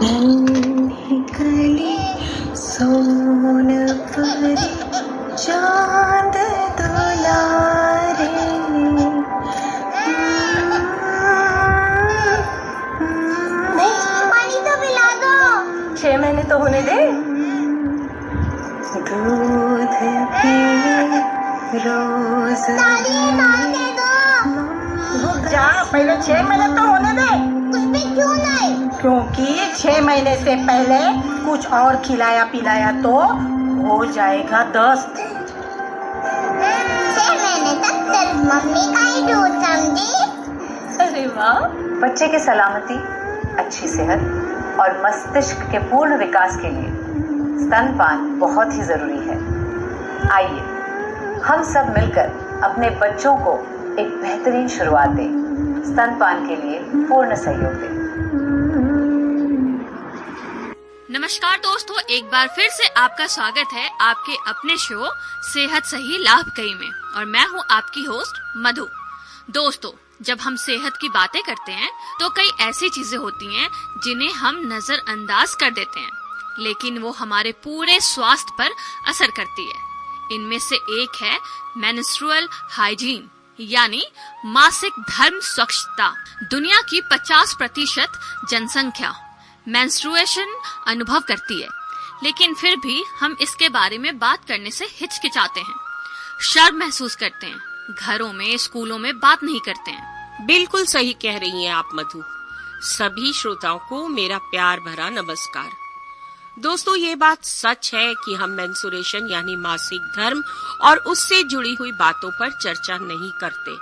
नन्ही कली सोनपरी चांद दुलारे। पानी तो पिला दो। 6 महीने तो होने दे। दूध पिए रोज जा, पहले 6 महीने तो होने दे। कुछ भी क्यों नहीं? क्योंकि 6 महीने से पहले कुछ और खिलाया पिलाया तो हो जाएगा दस्त। 6 महीने तक सिर्फ मम्मी का ही दूध, समझी? अरे वाह। बच्चे की सलामती, अच्छी सेहत और मस्तिष्क के पूर्ण विकास के लिए स्तनपान बहुत ही जरूरी है। आइए हम सब मिलकर अपने बच्चों को एक बेहतरीन शुरुआत दें, स्तनपान के लिए पूर्ण सहयोग दें। नमस्कार दोस्तों, एक बार फिर से आपका स्वागत है आपके अपने शो सेहत सही लाभ कई में, और मैं हूँ आपकी होस्ट मधु। दोस्तों, जब हम सेहत की बातें करते हैं तो कई ऐसी चीजें होती हैं जिन्हें हम नजरअंदाज कर देते हैं, लेकिन वो हमारे पूरे स्वास्थ्य पर असर करती है। इनमें से एक है मेंस्ट्रुअल हाइजीन, यानी मासिक धर्म स्वच्छता। दुनिया की 50% जनसंख्या मेंस्ट्रुएशन अनुभव करती है, लेकिन फिर भी हम इसके बारे में बात करने से हिचकिचाते हैं, शर्म महसूस करते हैं, घरों में स्कूलों में बात नहीं करते हैं। बिल्कुल सही कह रही हैं आप मधु। सभी श्रोताओं को मेरा प्यार भरा नमस्कार। दोस्तों, ये बात सच है कि हम मेंस्ट्रुएशन यानी मासिक धर्म और उससे जुड़ी हुई बातों पर चर्चा नहीं करते,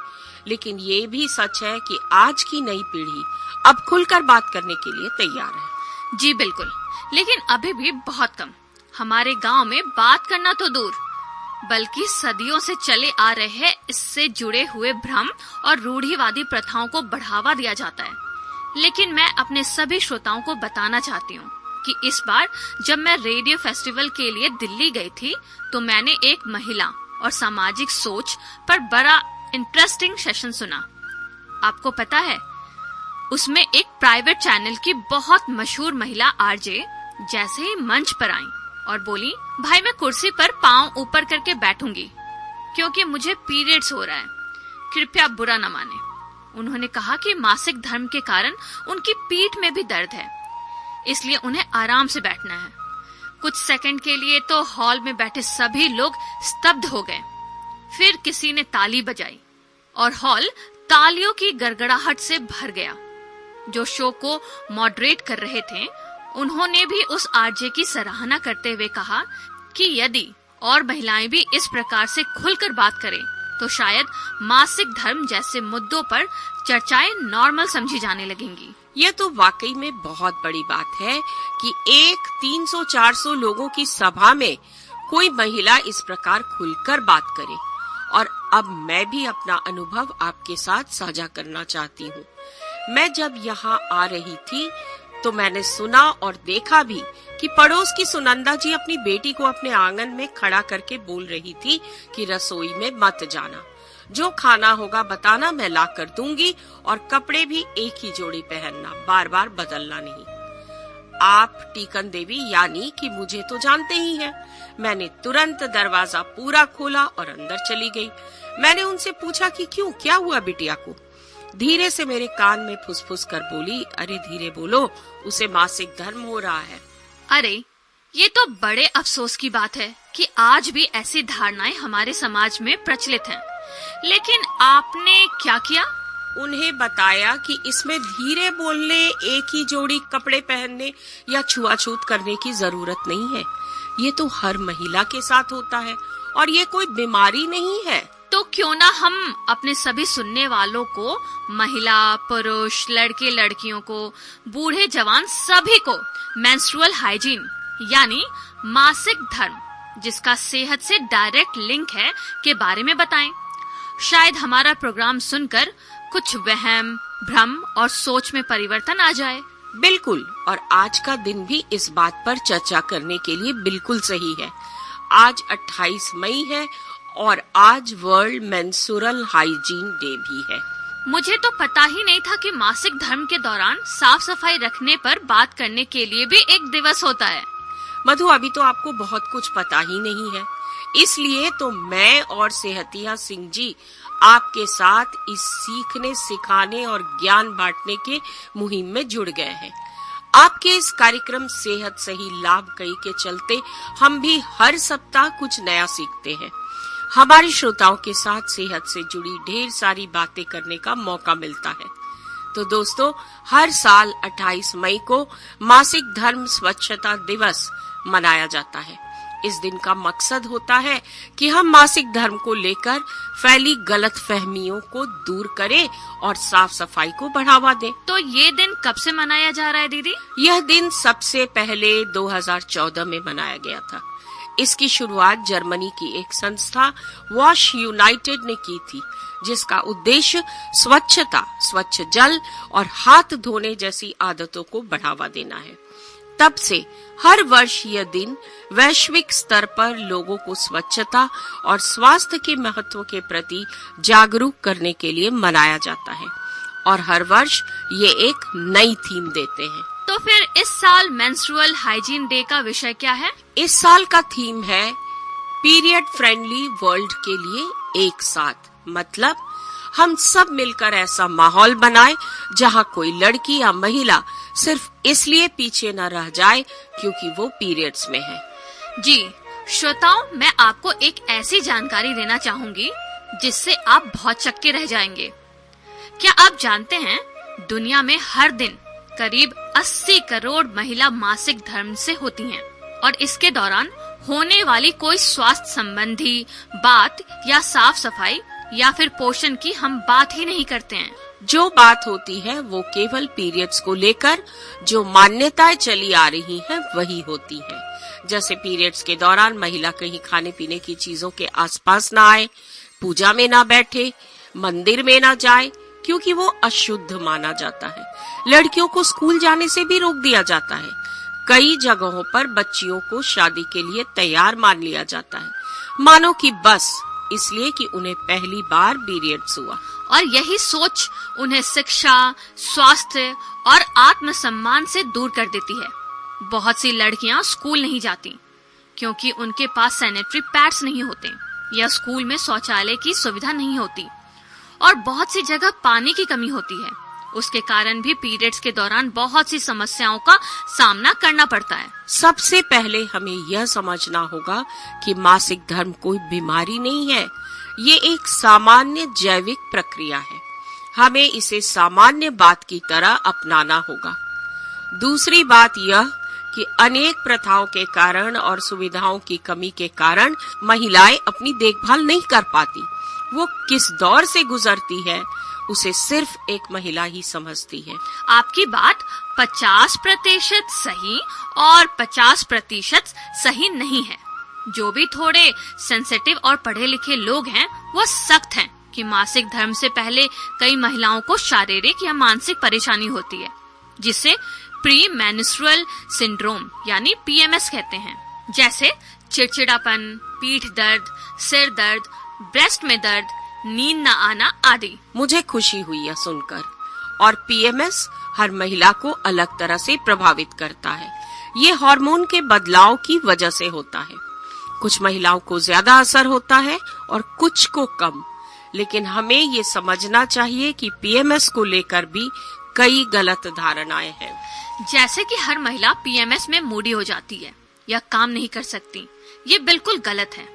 लेकिन ये भी सच है कि आज की नई पीढ़ी अब खुलकर बात करने के लिए तैयार है। जी बिल्कुल, लेकिन अभी भी बहुत कम। हमारे गांव में बात करना तो दूर, बल्कि सदियों से चले आ रहे इससे जुड़े हुए भ्रम और रूढ़िवादी प्रथाओं को बढ़ावा दिया जाता है। लेकिन मैं अपने सभी श्रोताओं को बताना चाहती हूँ कि इस बार जब मैं रेडियो फेस्टिवल के लिए दिल्ली गई थी तो मैंने एक महिला और सामाजिक सोच पर बड़ा इंटरेस्टिंग सेशन सुना। आपको पता है, उसमें एक प्राइवेट चैनल की बहुत मशहूर महिला आरजे जैसे ही मंच पर आई और बोली, भाई मैं कुर्सी पर पांव ऊपर करके बैठूंगी क्योंकि मुझे पीरियड्स हो रहा है, कृपया बुरा न माने। उन्होंने कहा कि मासिक धर्म के कारण उनकी पीठ में भी दर्द है, इसलिए उन्हें आराम से बैठना है। कुछ सेकंड के लिए तो हॉल में बैठे सभी लोग स्तब्ध हो गए। फिर किसी ने ताली बजाई और हॉल तालियों की गड़गड़ाहट से भर गया। जो शो को मॉडरेट कर रहे थे उन्होंने भी उस आरजे की सराहना करते हुए कहा कि यदि और महिलाएं भी इस प्रकार से खुलकर बात करें तो शायद मासिक धर्म जैसे मुद्दों पर चर्चाएं नॉर्मल समझी जाने लगेंगी। ये तो वाकई में बहुत बड़ी बात है कि एक 300-400 लोगों की सभा में कोई महिला इस प्रकार खुलकर बात करे। और अब मैं भी अपना अनुभव आपके साथ साझा करना चाहती हूँ। मैं जब यहाँ आ रही थी तो मैंने सुना और देखा भी कि पड़ोस की सुनंदा जी अपनी बेटी को अपने आंगन में खड़ा करके बोल रही थी कि रसोई में मत जाना, जो खाना होगा बताना, मैं ला कर दूंगी, और कपड़े भी एक ही जोड़ी पहनना, बार बार बदलना नहीं। आप टीकन देवी यानी कि मुझे तो जानते ही हैं। मैंने तुरंत दरवाजा पूरा खोला और अंदर चली गई। मैंने उनसे पूछा कि क्यों, क्या हुआ बिटिया को? धीरे से मेरे कान में फुसफुस कर बोली, अरे धीरे बोलो, उसे मासिक धर्म हो रहा है। अरे ये तो बड़े अफसोस की बात है कि आज भी ऐसी धारणाएं हमारे समाज में प्रचलित हैं। लेकिन आपने क्या किया? उन्हें बताया कि इसमें धीरे बोलने, एक ही जोड़ी कपड़े पहनने या छुआछूत करने की जरूरत नहीं है। ये तो हर महिला के साथ होता है और ये कोई बीमारी नहीं है। तो क्यों ना हम अपने सभी सुनने वालों को, महिला, पुरुष, लड़के लड़कियों को, बूढ़े जवान, सभी को मेंस्ट्रुअल हाइजीन यानी मासिक धर्म, जिसका सेहत से डायरेक्ट लिंक है, के बारे में बताएं। शायद हमारा प्रोग्राम सुनकर कुछ वहम, भ्रम और सोच में परिवर्तन आ जाए। बिल्कुल, और आज का दिन भी इस बात पर चर्चा करने के लिए बिल्कुल सही है। आज 28 मई है और आज वर्ल्ड मेंस्ट्रुअल हाइजीन डे भी है। मुझे तो पता ही नहीं था कि मासिक धर्म के दौरान साफ सफाई रखने पर बात करने के लिए भी एक दिवस होता है। मधु, अभी तो आपको बहुत कुछ पता ही नहीं है, इसलिए तो मैं और सेहतिया सिंह जी आपके साथ इस सीखने, सिखाने और ज्ञान बांटने के मुहिम में जुड़ गए हैं। आपके इस कार्यक्रम सेहत सही लाभ कई के चलते हम भी हर सप्ताह कुछ नया सीखते हैं। हमारे श्रोताओं के साथ सेहत से जुड़ी ढेर सारी बातें करने का मौका मिलता है। तो दोस्तों, हर साल 28 मई को मासिक धर्म स्वच्छता दिवस मनाया जाता है। इस दिन का मकसद होता है कि हम मासिक धर्म को लेकर फैली गलत फहमियों को दूर करें और साफ सफाई को बढ़ावा दें। तो ये दिन कब से मनाया जा रहा है दीदी? यह दिन सबसे पहले 2014 में मनाया गया था। इसकी शुरुआत जर्मनी की एक संस्था वॉश यूनाइटेड ने की थी, जिसका उद्देश्य स्वच्छता, स्वच्छ जल और हाथ धोने जैसी आदतों को बढ़ावा देना है। तब से हर वर्ष यह दिन वैश्विक स्तर पर लोगों को स्वच्छता और स्वास्थ्य के महत्व के प्रति जागरूक करने के लिए मनाया जाता है और हर वर्ष ये एक नई थीम देते हैं। तो फिर इस साल मेंस्ट्रुअल हाइजीन डे का विषय क्या है? इस साल का थीम है पीरियड फ्रेंडली वर्ल्ड के लिए एक साथ। मतलब हम सब मिलकर ऐसा माहौल बनाएं जहां कोई लड़की या महिला सिर्फ इसलिए पीछे न रह जाए क्योंकि वो पीरियड्स में है। जी श्रोताओं, मैं आपको एक ऐसी जानकारी देना चाहूंगी जिससे आप बहुत चक्के रह जाएंगे। क्या आप जानते हैं दुनिया में हर दिन करीब 80 करोड़ महिला मासिक धर्म से होती हैं और इसके दौरान होने वाली कोई स्वास्थ्य संबंधी बात या साफ सफाई या फिर पोषण की हम बात ही नहीं करते हैं। जो बात होती है वो केवल पीरियड्स को लेकर जो मान्यताएं चली आ रही हैं वही होती है। जैसे पीरियड्स के दौरान महिला कहीं खाने पीने की चीजों के आसपास ना आए, पूजा में ना बैठे, मंदिर में ना जाए क्योंकि वो अशुद्ध माना जाता है। लड़कियों को स्कूल जाने से भी रोक दिया जाता है। कई जगहों पर बच्चियों को शादी के लिए तैयार मान लिया जाता है, मानो कि बस इसलिए कि उन्हें पहली बार पीरियड्स हुआ। और यही सोच उन्हें शिक्षा, स्वास्थ्य और आत्मसम्मान से दूर कर देती है। बहुत सी लड़कियां स्कूल नहीं जाती क्योंकि उनके पास सैनिटरी पैड्स नहीं होते या स्कूल में शौचालय की सुविधा नहीं होती और बहुत सी जगह पानी की कमी होती है। उसके कारण भी पीरियड्स के दौरान बहुत सी समस्याओं का सामना करना पड़ता है। सबसे पहले हमें यह समझना होगा कि मासिक धर्म कोई बीमारी नहीं है, ये एक सामान्य जैविक प्रक्रिया है। हमें इसे सामान्य बात की तरह अपनाना होगा। दूसरी बात यह कि अनेक प्रथाओं के कारण और सुविधाओं की कमी के कारण महिलाएं अपनी देखभाल नहीं कर पाती। वो किस दौर से गुजरती है उसे सिर्फ एक महिला ही समझती है। आपकी बात 50% सही और 50% सही नहीं है। जो भी थोड़े सेंसिटिव और पढ़े लिखे लोग हैं वो सख्त हैं कि मासिक धर्म से पहले कई महिलाओं को शारीरिक या मानसिक परेशानी होती है जिसे प्री मेंस्ट्रुअल सिंड्रोम यानी PMS कहते हैं। जैसे चिड़चिड़ापन, पीठ दर्द, सिर दर्द, ब्रेस्ट में दर्द, नींद न आना आदि। मुझे खुशी हुई यह सुनकर। और PMS हर महिला को अलग तरह से प्रभावित करता है। ये हार्मोन के बदलाव की वजह से होता है। कुछ महिलाओं को ज्यादा असर होता है और कुछ को कम। लेकिन हमें ये समझना चाहिए कि PMS को लेकर भी कई गलत धारणाएं हैं। जैसे कि हर महिला PMS में मूडी हो जाती है या काम नहीं कर सकती, ये बिल्कुल गलत है।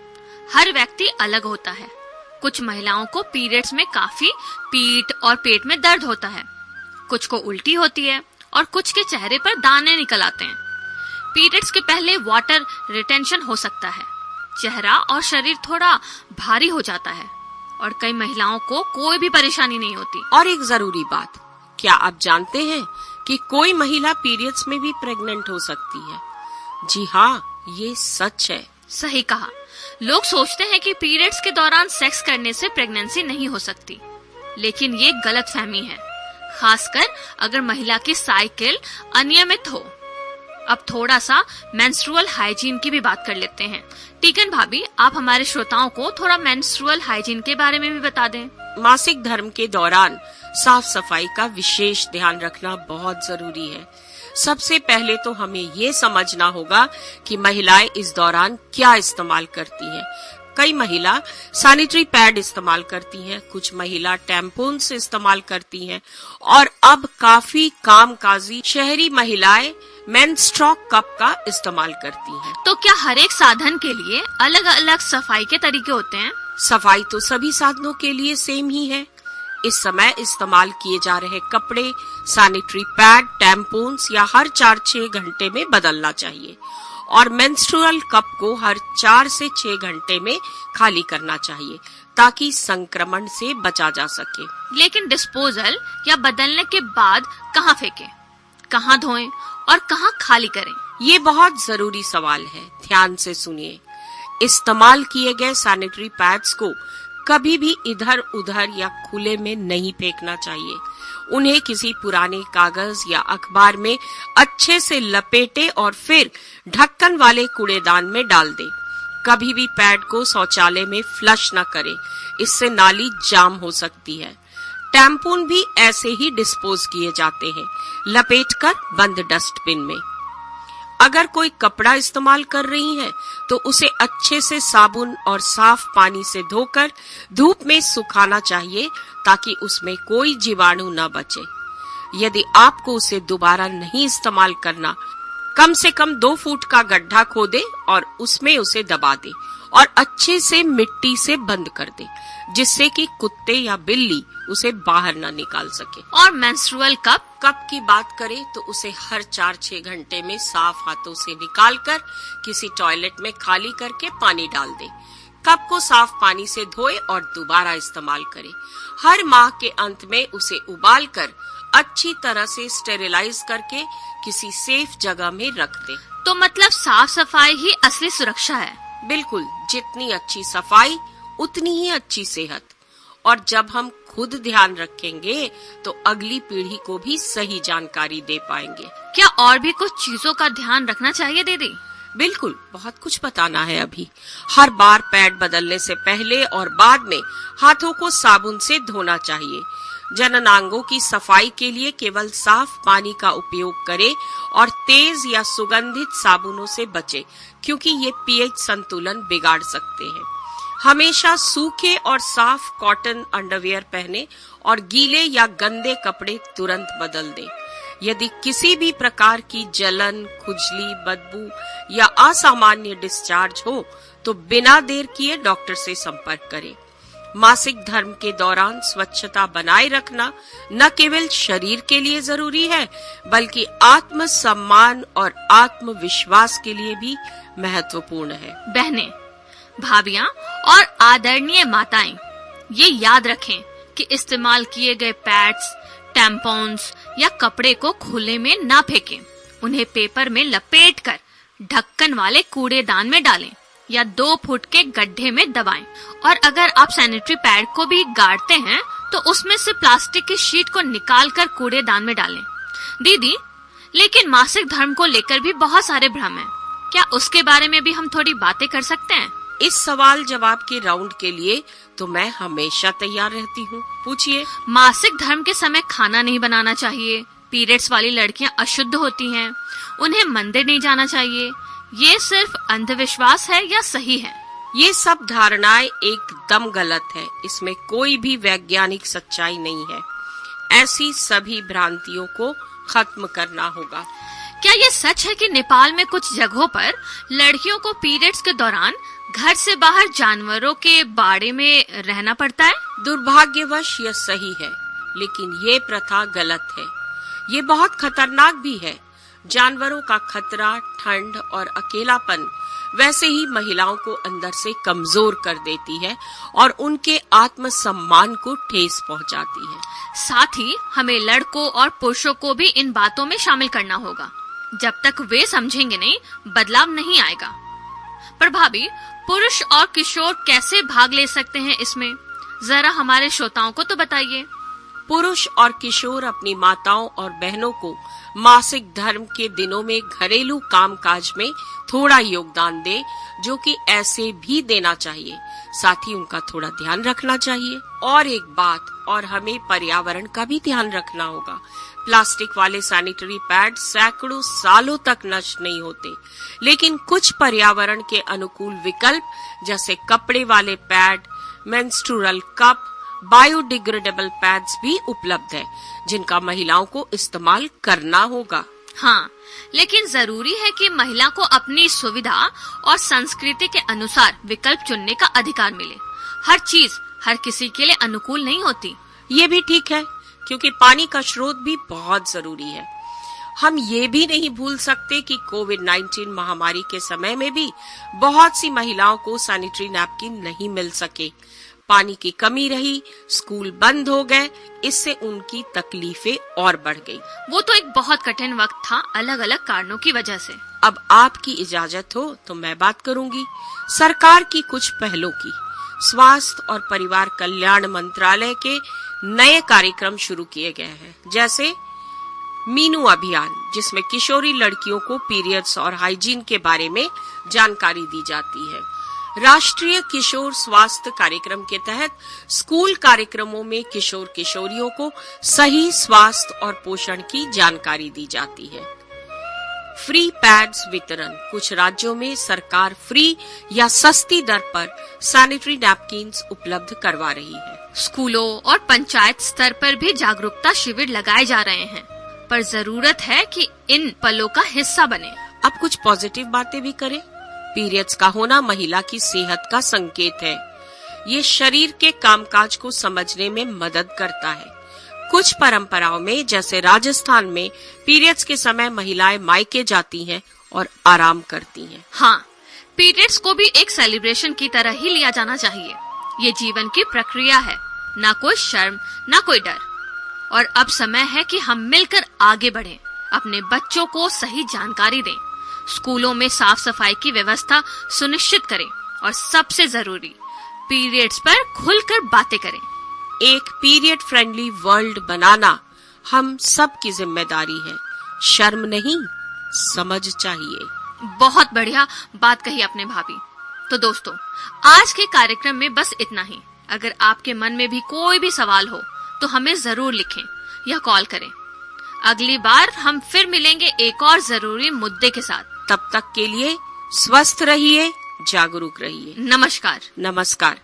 हर व्यक्ति अलग होता है। कुछ महिलाओं को पीरियड्स में काफी पीठ और पेट में दर्द होता है, कुछ को उल्टी होती है और कुछ के चेहरे पर दाने निकल आते हैं। पीरियड्स के पहले वाटर रिटेंशन हो सकता है, चेहरा और शरीर थोड़ा भारी हो जाता है और कई महिलाओं को कोई भी परेशानी नहीं होती। और एक जरूरी बात, क्या आप जानते हैं कि कोई महिला पीरियड्स में भी प्रेग्नेंट हो सकती है? जी हाँ, ये सच है। सही कहा। लोग सोचते हैं कि पीरियड्स के दौरान सेक्स करने से प्रेगनेंसी नहीं हो सकती, लेकिन ये गलतफहमी है, खासकर अगर महिला की साइकिल अनियमित हो। अब थोड़ा सा मेंस्ट्रुअल हाइजीन की भी बात कर लेते हैं। टीकन भाभी, आप हमारे श्रोताओं को थोड़ा मेंस्ट्रुअल हाइजीन के बारे में भी बता दें। मासिक धर्म के दौरान साफ सफाई का विशेष ध्यान रखना बहुत जरूरी है। सबसे पहले तो हमें ये समझना होगा कि महिलाएं इस दौरान क्या इस्तेमाल करती हैं। कई महिला सैनिटरी पैड इस्तेमाल करती हैं, कुछ महिला टैम्पून से इस्तेमाल करती हैं और अब काफी कामकाजी शहरी महिलाएं मेंस्ट्रुअल कप का इस्तेमाल करती हैं। तो क्या हर एक साधन के लिए अलग अलग सफाई के तरीके होते हैं? सफाई तो सभी साधनों के लिए सेम ही है। इस समय इस्तेमाल किए जा रहे कपड़े, सैनिटरी पैड, टैम्पून्स या हर 4-6 घंटे में बदलना चाहिए और मेंस्ट्रुअल कप को हर 4 से 6 घंटे में खाली करना चाहिए ताकि संक्रमण से बचा जा सके। लेकिन डिस्पोजल या बदलने के बाद कहाँ फेंकें, कहाँ धोएं और कहाँ खाली करें? ये बहुत जरूरी सवाल है, ध्यान से सुनिए। इस्तेमाल किए गए सैनिटरी पैड्स को कभी भी इधर उधर या खुले में नहीं फेंकना चाहिए। उन्हें किसी पुराने कागज या अखबार में अच्छे से लपेटे और फिर ढक्कन वाले कूड़ेदान में डाल दें। कभी भी पैड को शौचालय में फ्लश न करें, इससे नाली जाम हो सकती है। टैम्पून भी ऐसे ही डिस्पोज किए जाते हैं, लपेटकर बंद डस्टबिन में। अगर कोई कपड़ा इस्तेमाल कर रही हैं, तो उसे अच्छे से साबुन और साफ पानी से धोकर धूप में सुखाना चाहिए ताकि उसमें कोई जीवाणु न बचे। यदि आपको उसे दोबारा नहीं इस्तेमाल करना, कम से कम 2 फुट का गड्ढा खोदे और उसमें उसे दबा दे और अच्छे से मिट्टी से बंद कर दे, जिससे कि कुत्ते या बिल्ली उसे बाहर न निकाल सके। और मेंस्ट्रुअल कप की बात करें तो उसे हर 4-6 घंटे में साफ हाथों से निकालकर किसी टॉयलेट में खाली करके पानी डाल दें। कप को साफ पानी से धोए और दोबारा इस्तेमाल करें। हर माह के अंत में उसे उबालकर अच्छी तरह से स्टेरिलाइज करके किसी सेफ जगह में रख दें। तो मतलब साफ सफाई ही असली सुरक्षा है? बिल्कुल, जितनी अच्छी सफाई उतनी ही अच्छी सेहत। और जब हम खुद ध्यान रखेंगे तो अगली पीढ़ी को भी सही जानकारी दे पाएंगे। क्या और भी कुछ चीजों का ध्यान रखना चाहिए दीदी? बिल्कुल, बहुत कुछ बताना है अभी। हर बार पैड बदलने से पहले और बाद में हाथों को साबुन से धोना चाहिए। जननांगों की सफाई के लिए केवल साफ पानी का उपयोग करें और तेज या सुगंधित साबुनों से बचें, क्योंकि ये पीएच संतुलन बिगाड़ सकते हैं। हमेशा सूखे और साफ कॉटन अंडरवियर पहने और गीले या गंदे कपड़े तुरंत बदल दें। यदि किसी भी प्रकार की जलन, खुजली, बदबू या असामान्य डिस्चार्ज हो तो बिना देर किए डॉक्टर से संपर्क करें। मासिक धर्म के दौरान स्वच्छता बनाए रखना न केवल शरीर के लिए जरूरी है, बल्कि आत्म सम्मान और आत्मविश्वास के लिए भी महत्वपूर्ण है। बहनें, भाभियां और आदरणीय माताएं, ये याद रखें कि इस्तेमाल किए गए पैड्स, टैम्पॉन्स या कपड़े को खुले में ना फेंकें। उन्हें पेपर में लपेटकर ढक्कन वाले कूड़ेदान में डालें या 2 फुट के गड्ढे में दबाएं। और अगर आप सैनिटरी पैड को भी गाड़ते हैं तो उसमें से प्लास्टिक की शीट को निकालकर कूड़ेदान में डालें। दीदी, लेकिन मासिक धर्म को लेकर भी बहुत सारे भ्रम हैं। क्या उसके बारे में भी हम थोड़ी बातें कर सकते हैं? इस सवाल जवाब के राउंड के लिए तो मैं हमेशा तैयार रहती हूँ, पूछिए। मासिक धर्म के समय खाना नहीं बनाना चाहिए, पीरियड्स वाली लड़कियां अशुद्ध होती हैं, उन्हें मंदिर नहीं जाना चाहिए, ये सिर्फ अंधविश्वास है या सही है? ये सब धारणाएं एकदम गलत है, इसमें कोई भी वैज्ञानिक सच्चाई नहीं है। ऐसी सभी भ्रांतियों को खत्म करना होगा। क्या ये सच है कि नेपाल में कुछ जगहों पर लड़कियों को पीरियड्स के दौरान घर से बाहर जानवरों के बाड़े में रहना पड़ता है? दुर्भाग्यवश यह सही है, लेकिन ये प्रथा गलत है। ये बहुत खतरनाक भी है। जानवरों का खतरा, ठंड और अकेलापन वैसे ही महिलाओं को अंदर से कमजोर कर देती है और उनके आत्मसम्मान को ठेस पहुंचाती है। साथ ही हमें लड़कों और पुरुषों को भी इन बातों में शामिल करना होगा। जब तक वे समझेंगे नहीं, बदलाव नहीं आएगा। पर भाभी, पुरुष और किशोर कैसे भाग ले सकते हैं इसमें? जरा हमारे श्रोताओं को तो बताइए। पुरुष और किशोर अपनी माताओं और बहनों को मासिक धर्म के दिनों में घरेलू कामकाज में थोड़ा योगदान दे, जो कि ऐसे भी देना चाहिए। साथ ही उनका थोड़ा ध्यान रखना चाहिए। और एक बात, और हमें पर्यावरण का भी ध्यान रखना होगा। प्लास्टिक वाले सैनिटरी पैड सैकड़ों सालों तक नष्ट नहीं होते, लेकिन कुछ पर्यावरण के अनुकूल विकल्प जैसे कपड़े वाले pad, menstrual cup, biodegradable pads भी उपलब्ध है, जिनका महिलाओं को इस्तेमाल करना होगा। हाँ, लेकिन जरूरी है कि महिला को अपनी सुविधा और संस्कृति के अनुसार विकल्प चुनने का अधिकार मिले। हर चीज हर किसी के लिए अनुकूल नहीं होती। ये भी ठीक है, क्योंकि पानी का स्रोत भी बहुत जरूरी है। हम ये भी नहीं भूल सकते कि कोविड-19 महामारी के समय में भी बहुत सी महिलाओं को सैनिटरी नैपकिन नहीं मिल सके। पानी की कमी रही, स्कूल बंद हो गए, इससे उनकी तकलीफें और बढ़ गई। वो तो एक बहुत कठिन वक्त था, अलग अलग कारणों की वजह से। अब आपकी इजाजत हो तो मैं बात करूंगी सरकार की कुछ पहलों की। स्वास्थ्य और परिवार कल्याण मंत्रालय के नए कार्यक्रम शुरू किए गए हैं, जैसे मीनू अभियान, जिसमें किशोरी लड़कियों को पीरियड्स और हाइजीन के बारे में जानकारी दी जाती है। राष्ट्रीय किशोर स्वास्थ्य कार्यक्रम के तहत स्कूल कार्यक्रमों में किशोर किशोरियों को सही स्वास्थ्य और पोषण की जानकारी दी जाती है। फ्री पैड्स वितरण, कुछ राज्यों में सरकार फ्री या सस्ती दर पर सैनिटरी नैपकिन्स उपलब्ध करवा रही है। स्कूलों और पंचायत स्तर पर भी जागरूकता शिविर लगाए जा रहे हैं, पर जरूरत है कि इन पलों का हिस्सा बने। अब कुछ पॉजिटिव बातें भी करें। पीरियड्स का होना महिला की सेहत का संकेत है। ये शरीर के कामकाज को समझने में मदद करता है। कुछ परंपराओं में, जैसे राजस्थान में, पीरियड्स के समय महिलाएं मायके जाती हैं और आराम करती हैं। हाँ, पीरियड्स को भी एक सेलिब्रेशन की तरह ही लिया जाना चाहिए। ये जीवन की प्रक्रिया है, ना कोई शर्म, ना कोई डर। और अब समय है कि हम मिलकर आगे बढ़ें, अपने बच्चों को सही जानकारी दें, स्कूलों में साफ सफाई की व्यवस्था सुनिश्चित करें और सबसे जरूरी, पीरियड्स पर खुलकर बातें करें। एक पीरियड फ्रेंडली वर्ल्ड बनाना हम सब की जिम्मेदारी है। शर्म नहीं, समझ चाहिए। बहुत बढ़िया बात कही अपने भाभी। तो दोस्तों, आज के कार्यक्रम में बस इतना ही। अगर आपके मन में भी कोई भी सवाल हो तो हमें जरूर लिखें या कॉल करें। अगली बार हम फिर मिलेंगे एक और जरूरी मुद्दे के साथ। तब तक के लिए स्वस्थ रहिए, जागरूक रहिए। नमस्कार। नमस्कार।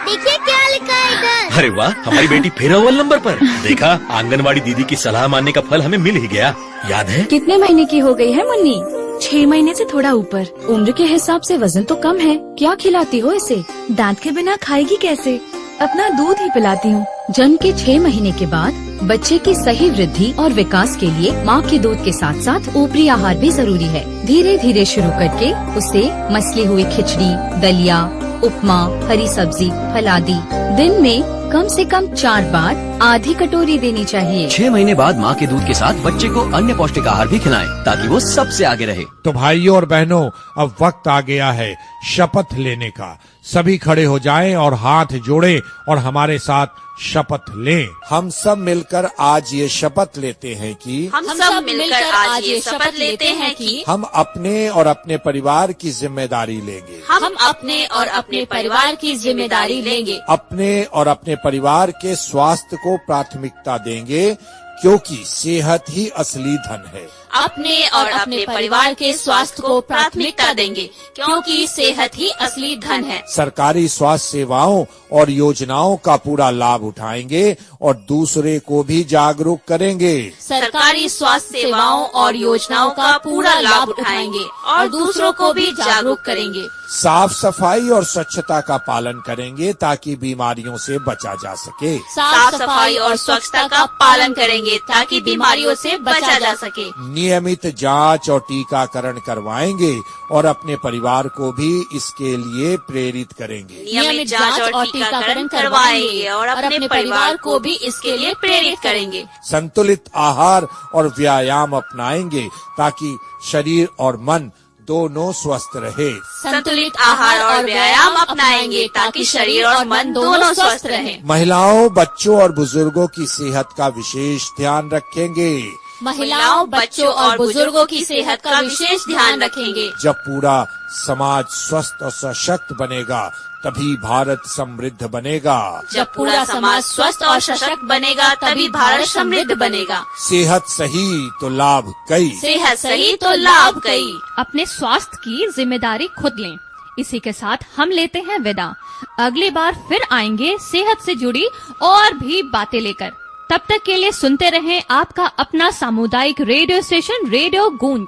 देखिए क्या लिखा है इधर। अरे वाह, हमारी बेटी फिर अव्वल नंबर पर। देखा, आंगनवाड़ी दीदी की सलाह मानने का फल हमें मिल ही गया। याद है? कितने महीने की हो गई है मुन्नी? 6 महीने से थोड़ा ऊपर। उम्र के हिसाब से वजन तो कम है। क्या खिलाती हो इसे? दांत के बिना खाएगी कैसे? अपना दूध ही पिलाती हूँ। जन्म के 6 महीने के बाद बच्चे की सही वृद्धि और विकास के लिए माँ के दूध के साथ साथ ऊपरी आहार भी जरूरी है। धीरे धीरे शुरू करके उसे मसली हुई खिचड़ी, दलिया, उपमा, हरी सब्जी, फल आदि दिन में कम से कम 4 बार आधी कटोरी देनी चाहिए। 6 महीने बाद माँ के दूध के साथ बच्चे को अन्य पौष्टिक आहार भी खिलाएं, ताकि वो सबसे आगे रहे। तो भाइयों और बहनों, अब वक्त आ गया है शपथ लेने का। सभी खड़े हो जाएं और हाथ जोड़ें और हमारे साथ शपथ लें। हम सब मिलकर आज ये शपथ लेते हैं कि हम सब मिलकर आज ये शपथ लेते हैं कि हम अपने और अपने परिवार की जिम्मेदारी लेंगे। हम अपने और अपने परिवार की जिम्मेदारी लेंगे। अपने और अपने परिवार के स्वास्थ्य को प्राथमिकता देंगे, क्योंकि सेहत ही असली धन है। अपने और अपने परिवार के स्वास्थ्य को प्राथमिकता देंगे, क्योंकि सेहत ही असली धन है। सरकारी स्वास्थ्य सेवाओं और योजनाओं का पूरा लाभ उठाएंगे और दूसरे को भी जागरूक करेंगे। सरकारी स्वास्थ्य सेवाओं और योजनाओं का पूरा लाभ उठाएंगे और दूसरों को भी जागरूक करेंगे। साफ सफाई और स्वच्छता का पालन करेंगे, ताकि बीमारियों से बचा जा सके। साफ सफाई और स्वच्छता का पालन करेंगे, ताकि बीमारियों से बचा जा सके। नियमित जांच और टीकाकरण करवाएंगे और अपने परिवार को भी इसके लिए प्रेरित करेंगे। नियमित जांच और टीकाकरण करवाएंगे और अपने परिवार को भी इसके लिए प्रेरित करेंगे। संतुलित आहार और व्यायाम अपनाएंगे, ताकि शरीर और मन दोनों स्वस्थ रहे। संतुलित आहार और व्यायाम अपनाएंगे ताकि शरीर और मन दोनों स्वस्थ रहें। महिलाओं, बच्चों और बुजुर्गों की सेहत का विशेष ध्यान रखेंगे। महिलाओं, बच्चों और बुजुर्गों की सेहत का विशेष ध्यान रखेंगे। जब पूरा समाज स्वस्थ और सशक्त बनेगा तभी भारत समृद्ध बनेगा। जब पूरा समाज स्वस्थ और सशक्त बनेगा तभी भारत समृद्ध बनेगा। सेहत सही तो लाभ कई। सेहत सही तो लाभ कई। अपने स्वास्थ्य की जिम्मेदारी खुद लें। इसी के साथ हम लेते हैं विदा। अगली बार फिर आएंगे सेहत से जुड़ी और भी बातें लेकर। तब तक के लिए सुनते रहें आपका अपना सामुदायिक रेडियो स्टेशन रेडियो गूंज।